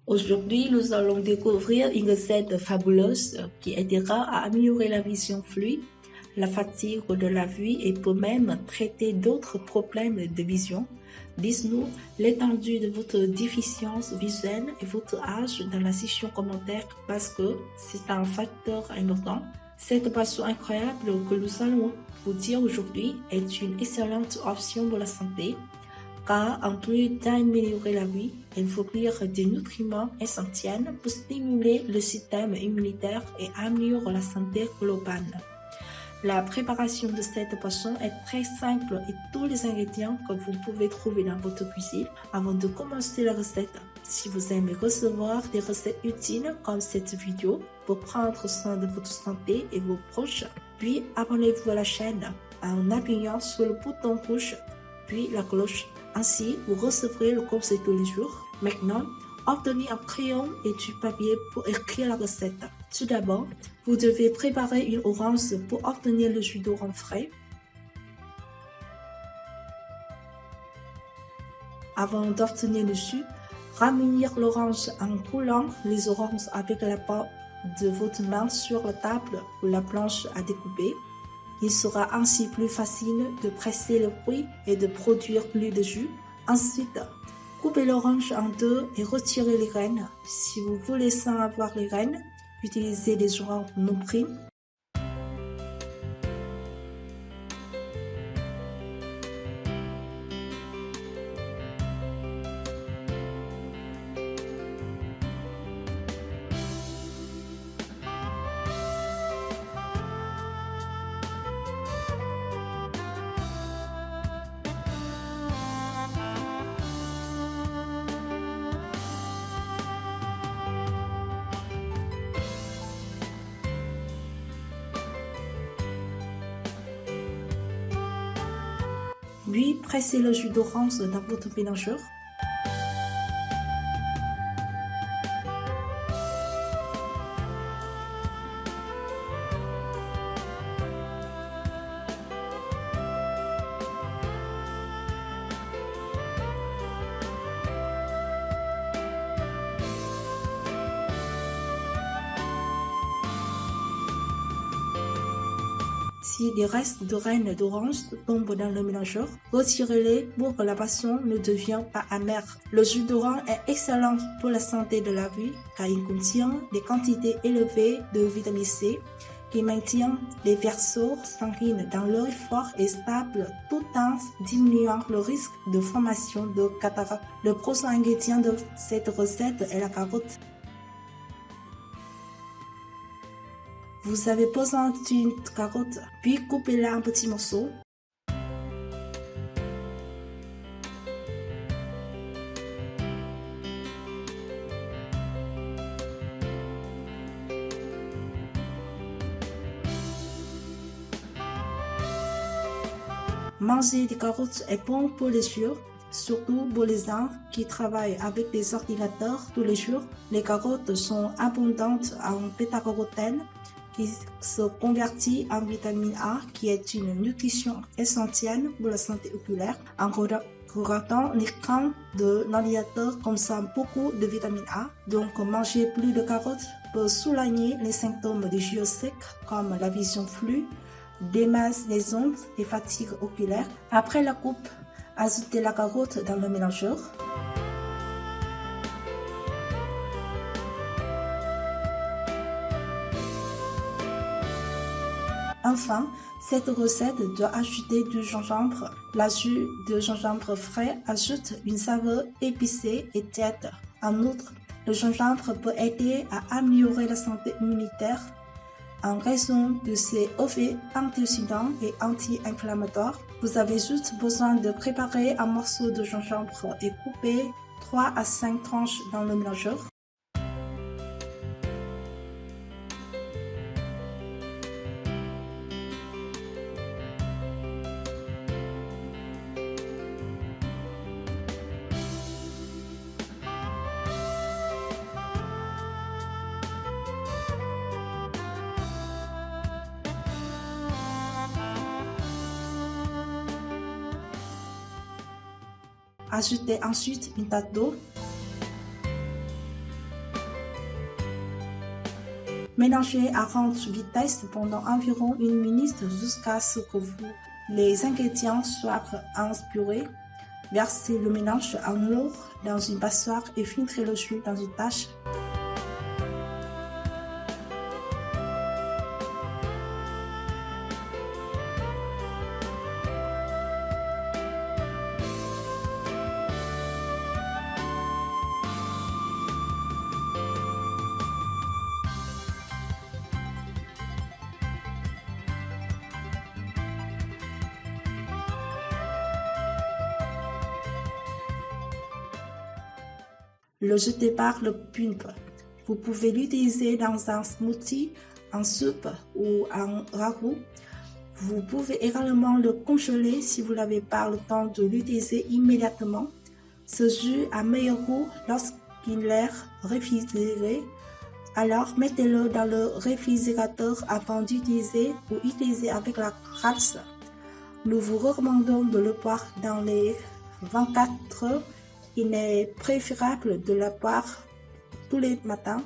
Aujourd'hui, nous allons découvrir une recette fabuleuse qui aidera à améliorer la vision fluide, la fatigue de la vue et peut même traiter d'autres problèmes de vision. Dites-nous l'étendue de votre déficience visuelle et votre âge dans la section commentaire parce que c'est un facteur important. Cette boisson incroyable que nous allons vous dire aujourd'hui est une excellente option pour la santé. Car en plus d'améliorer la vie, elle fournit des nutriments essentiels pour stimuler le système immunitaire et améliorer la santé globale. La préparation de cette boisson est très simple et tous les ingrédients que vous pouvez trouver dans votre cuisine. Avant de commencer la recette, si vous aimez recevoir des recettes utiles comme cette vidéo pour prendre soin de votre santé et vos proches, puis abonnez-vous à la chaîne en appuyant sur le bouton rouge puis la cloche. Ainsi, vous recevrez le conseil tous les jours. Maintenant, obtenez un crayon et du papier pour écrire la recette. Tout d'abord, vous devez préparer une orange pour obtenir le jus d'orange frais. Avant d'obtenir le jus, ramunir l'orange en coulant les oranges avec la paume de votre main sur la table ou la planche à découper. Il sera ainsi plus facile de presser le fruit et de produire plus de jus. Ensuite, coupez l'orange en deux et retirez les graines. Si vous voulez sans avoir les graines, utilisez des oranges non prises. Puis, pressez le jus d'orange dans votre mélangeur. Si des restes de graines d'orange tombent dans le mélangeur, retirez-les pour que la boisson ne devienne pas amère. Le jus d'orange est excellent pour la santé de la vue car il contient des quantités élevées de vitamine C qui maintient les vaisseaux sanguins dans leur effort et stable tout en diminuant le risque de formation de cataracte. Le prochain ingrédient de cette recette est la carotte. Vous avez besoin d'une carotte, puis coupez-la en petits morceaux. Manger des carottes est bon pour les yeux, surtout pour les gens qui travaillent avec des ordinateurs tous les jours. Les carottes sont abondantes en bêta-carotène qui se convertit en vitamine A, qui est une nutrition essentielle pour la santé oculaire. En regardant l'écran de l'ordinateur consomme beaucoup de vitamine A, donc manger plus de carottes peut soulager les symptômes des yeux secs comme la vision floue, démaquillage et fatigue oculaire. Après la coupe, ajoutez la carotte dans le mélangeur. Enfin, cette recette doit ajouter du gingembre. La jus de gingembre frais ajoute une saveur épicée et tiède. En outre, le gingembre peut aider à améliorer la santé immunitaire en raison de ses effets antioxydants et anti-inflammatoires. Vous avez juste besoin de préparer un morceau de gingembre et couper 3 à 5 tranches dans le mélangeur. Ajoutez ensuite une tasse d'eau. Mélangez à grande vitesse pendant environ 1 minute jusqu'à ce que les ingrédients soient inspirés. Versez le mélange en eau dans une passoire et filtrez le jus dans une tache. Le jus de barbe pulpe. Vous pouvez l'utiliser dans un smoothie, en soupe ou en ragoût. Vous pouvez également le congeler si vous n'avez pas le temps de l'utiliser immédiatement. Ce jus a meilleur goût lorsqu'il est réfrigéré. Alors mettez-le dans le réfrigérateur avant d'utiliser ou utiliser avec la glace. Nous vous recommandons de le boire dans les 24 heures. Il est préférable de la boire tous les matins.